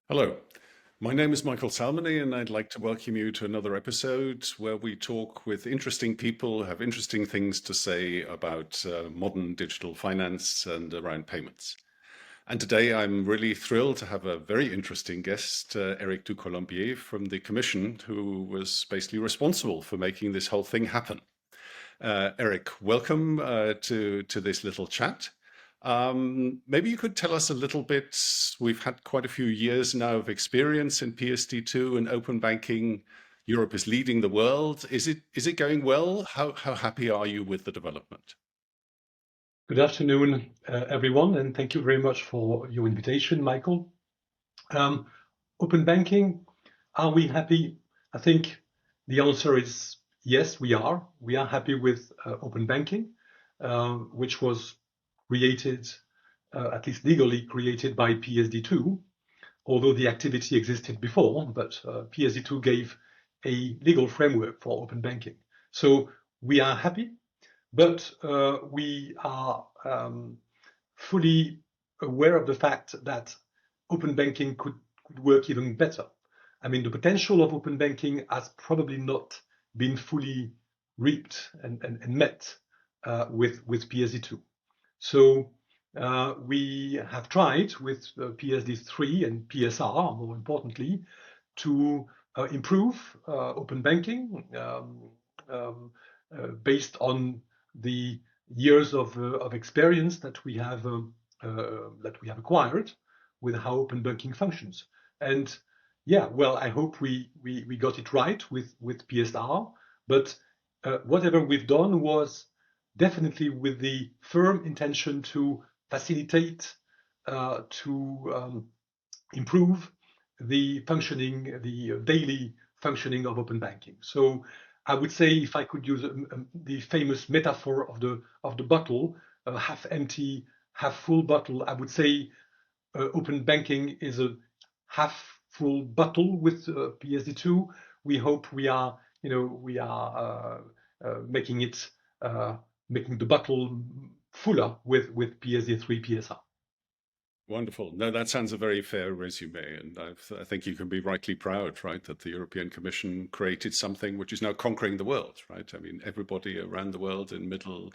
Hello, my name is Michael Salmony, and I'd like to welcome you to another episode where we talk with interesting people who have interesting things to say about modern digital finance and around payments. And today I'm really thrilled to have a very interesting guest, Eric Ducoulombier from the Commission, who was basically responsible for making this whole thing happen. Eric, welcome to this little chat. Maybe you could tell us a little bit. We've had quite a few years now of experience in PSD2 and open banking. Europe is leading the world. Is it going well? How happy are you with the development? Good afternoon, everyone, and thank you very much for your invitation, Michael. Um, Open banking, are we happy? I think the answer is yes, we are. We are happy with open banking, which was created, at least legally created by PSD2, although the activity existed before, but PSD2 gave a legal framework for open banking. So we are happy. But we are fully aware of the fact that open banking could work even better. I mean, the potential of open banking has probably not been fully reaped and met with PSD2. So we have tried with PSD3 and PSR, more importantly, to improve open banking based on the years of experience that we have acquired with how open banking functions. And yeah, well, I hope we got it right with PSR, but whatever we've done was definitely with the firm intention to facilitate, to improve the functioning, the daily functioning of open banking. So I would say, if I could use the famous metaphor of the bottle, half empty, half full bottle, I would say open banking is a half full bottle with PSD2. We hope we are making it making the bottle fuller with PSD3 PSR. Wonderful. No, that sounds a very fair resume, and I think you can be rightly proud, right, that the European Commission created something which is now conquering the world, right? I mean, everybody around the world in Middle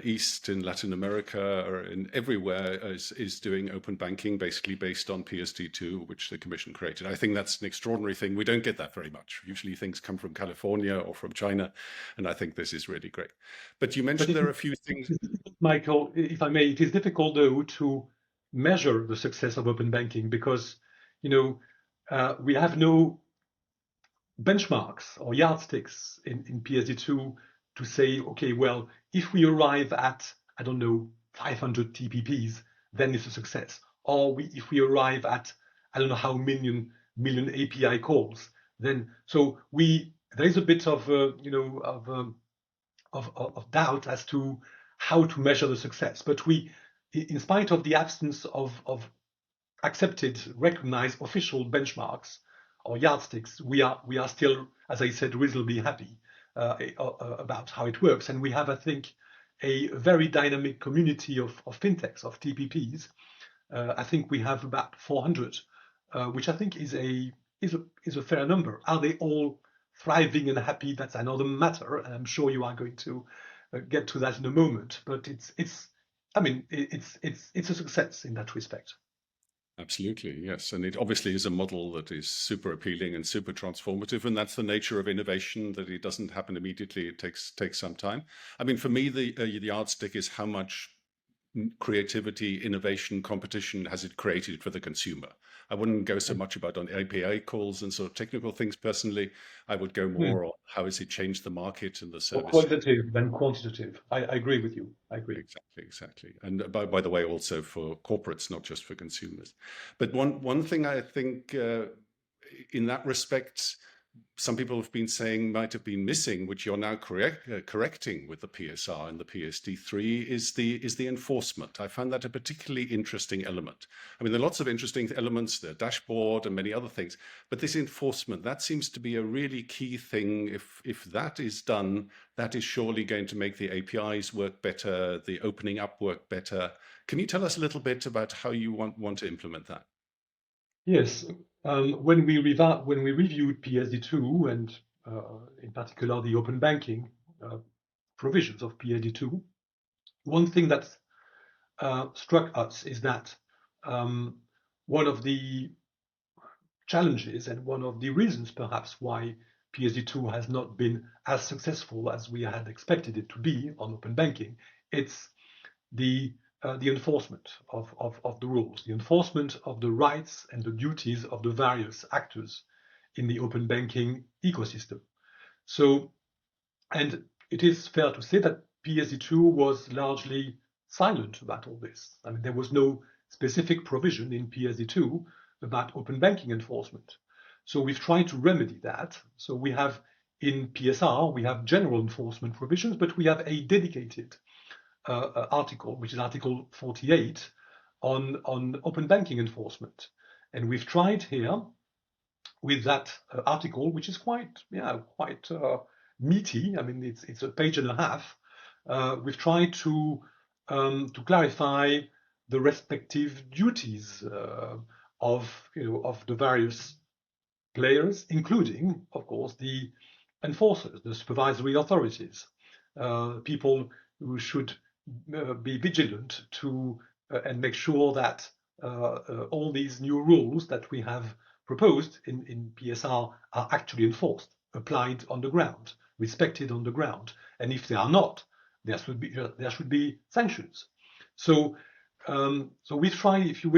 East, in Latin America, or in everywhere is doing open banking, basically based on PSD2, which the Commission created. I think that's an extraordinary thing. We don't get that very much. Usually things come from California or from China, and I think this is really great. But you But mentioned it there are a few things. is difficult, Michael, if I may, it is difficult though to measure the success of open banking because, you know, we have no benchmarks or yardsticks in PSD2 to say, okay, well, if we arrive at, I don't know, 500 TPPs, then it's a success. Or if we arrive at, I don't know how million API calls, then so there is a bit of of doubt as to how to measure the success. But in spite of the absence of accepted, recognized official benchmarks or yardsticks, we are still, as I said, reasonably happy about how it works. And we have, I think, a very dynamic community of fintechs, of TPPs. I think we have about 400, which I think is a fair number. Are they all thriving and happy? That's another matter, and I'm sure you are going to get to that in a moment. But it's a success in that respect. Absolutely, yes. And it obviously is a model that is super appealing and super transformative. And that's the nature of innovation, that it doesn't happen immediately. It takes some time. I mean, for me, the yardstick is how much creativity, innovation, competition has it created for the consumer. I wouldn't go so much about on API calls and sort of technical things personally. I would go Hmm. more on how has it changed the market and the More service. qualitative than quantitative. I agree with you. I agree. Exactly, exactly. And by the way, also for corporates, not just for consumers. But one thing I think in that respect, some people have been saying might have been missing, which you're now correcting with the PSR and the PSD3, is the enforcement. I found that a particularly interesting element. I mean, there are lots of interesting elements, the dashboard and many other things, but this enforcement, that seems to be a really key thing. If that is done, that is surely going to make the APIs work better, the opening up work better. Can you tell us a little bit about how you want to implement that? Yes, when we reviewed PSD2 and in particular the open banking provisions of PSD2, one thing that struck us is that one of the challenges and one of the reasons perhaps why PSD2 has not been as successful as we had expected it to be on open banking, it's the enforcement of the rules, the enforcement of the rights and the duties of the various actors in the open banking ecosystem. So, and it is fair to say that PSD2 was largely silent about all this. I mean, there was no specific provision in PSD2 about open banking enforcement. So we've tried to remedy that. So we have in PSR, we have general enforcement provisions, but we have a dedicated article, which is Article 48, on open banking enforcement. And we've tried here with that article, which is quite meaty. I mean, it's a page and a half. We've tried to clarify the respective duties of the various players, including, of course, the enforcers, the supervisory authorities, people who should be vigilant to and make sure that all these new rules that we have proposed in PSR are actually enforced, applied on the ground, respected on the ground. And if they are not, there should be sanctions. So we try, if you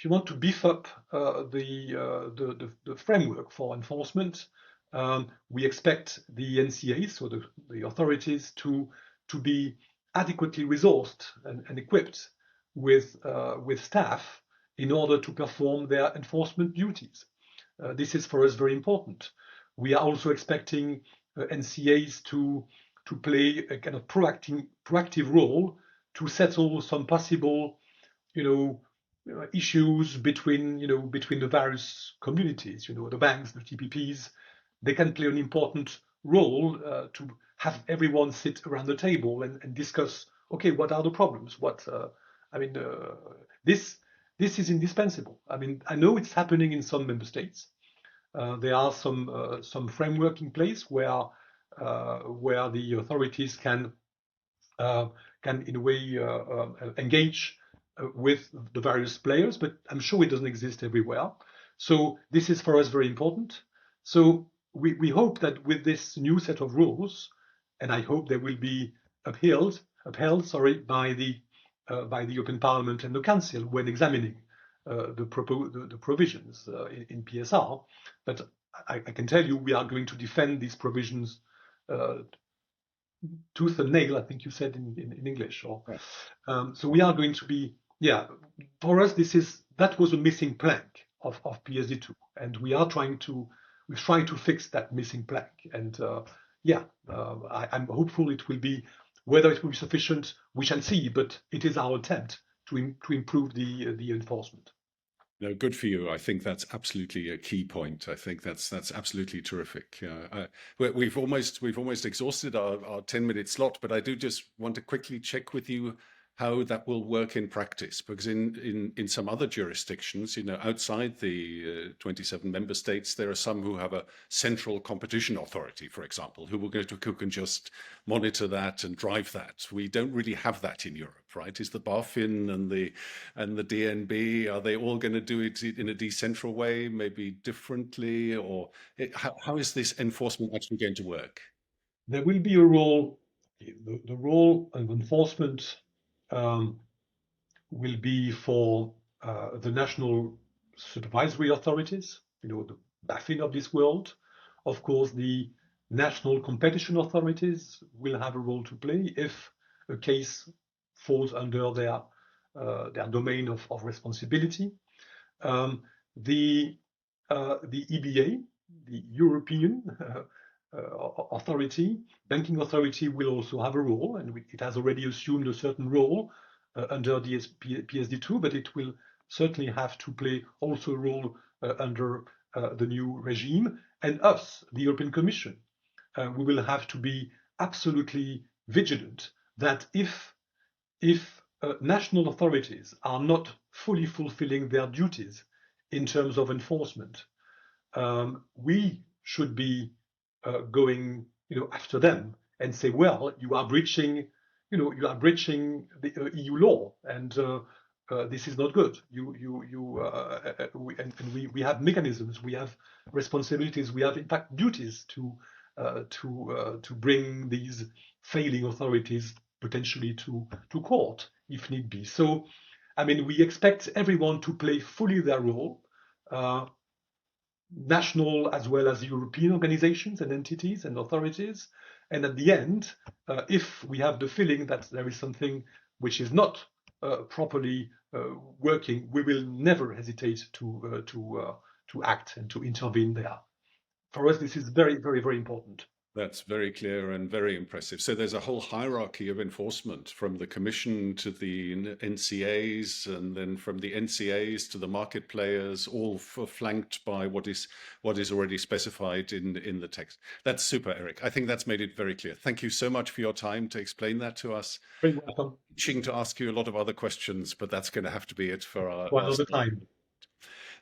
want to beef up the framework for enforcement, we expect the NCAs, so the authorities, to be adequately resourced and equipped with staff in order to perform their enforcement duties. This is for us very important. We are also expecting NCAs to play a kind of proactive role to settle some possible, issues between the various communities. The banks, the TPPs, they can play an important role to have everyone sit around the table and discuss. Okay, what are the problems? This is indispensable. I mean, I know it's happening in some member states. There are some framework in place where the authorities can in a way engage with the various players, but I'm sure it doesn't exist everywhere. So this is for us very important. So we hope that with this new set of rules, and I hope they will be upheld by the European Parliament and the Council when examining the provisions in PSR. But I can tell you we are going to defend these provisions tooth and nail, I think you said in English. Right. So we are going to be, for us, that was a missing plank of PSD2, and we've tried to fix that missing plank. And I'm hopeful it will be. Whether it will be sufficient, we shall see, but it is our attempt to improve the enforcement. No, good for you. I think that's absolutely a key point. I think that's absolutely terrific. We've almost exhausted our 10-minute slot, but I do just want to quickly check with you how that will work in practice, because in some other jurisdictions, outside the 27 member states, there are some who have a central competition authority, for example, who can just monitor that and drive that. We don't really have that in Europe, right? Is the BaFin and the DNB, are they all going to do it in a decentral way, maybe differently, or how is this enforcement actually going to work? There will be a role. The role of enforcement will be for the national supervisory authorities, the BaFin of this world. Of course, the national competition authorities will have a role to play if a case falls under their domain of responsibility. The EBA, the European banking authority, will also have a role, and it has already assumed a certain role under the PSD2, but it will certainly have to play also a role under the new regime. And us, the European Commission, we will have to be absolutely vigilant that if national authorities are not fully fulfilling their duties in terms of enforcement. We should be going, after them and say, well, you are breaching the EU law, and this is not good. We have mechanisms, we have responsibilities, we have in fact duties to bring these failing authorities potentially to court if need be. So, I mean, we expect everyone to play fully their role. National as well as European organizations and entities and authorities. And at the end, if we have the feeling that there is something which is not properly working, we will never hesitate to act and to intervene there. For us, this is very, very, very important. That's very clear and very impressive. So there's a whole hierarchy of enforcement from the Commission to the NCAs, and then from the NCAs to the market players, all flanked by what is already specified in the text. That's super, Eric. I think that's made it very clear. Thank you so much for your time to explain that to us. Very welcome. Itching to ask you a lot of other questions, but that's going to have to be it for our one other time.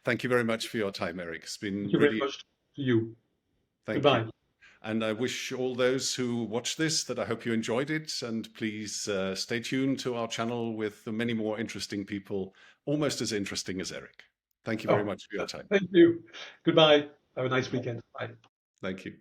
Thank you very much for your time, Eric. It's been Thank you very much to you. Goodbye. And I wish all those who watch this that I hope you enjoyed it, and please stay tuned to our channel with many more interesting people, almost as interesting as Eric. Thank you very much for your time. Thank you. Goodbye. Have a nice weekend. Bye. Thank you.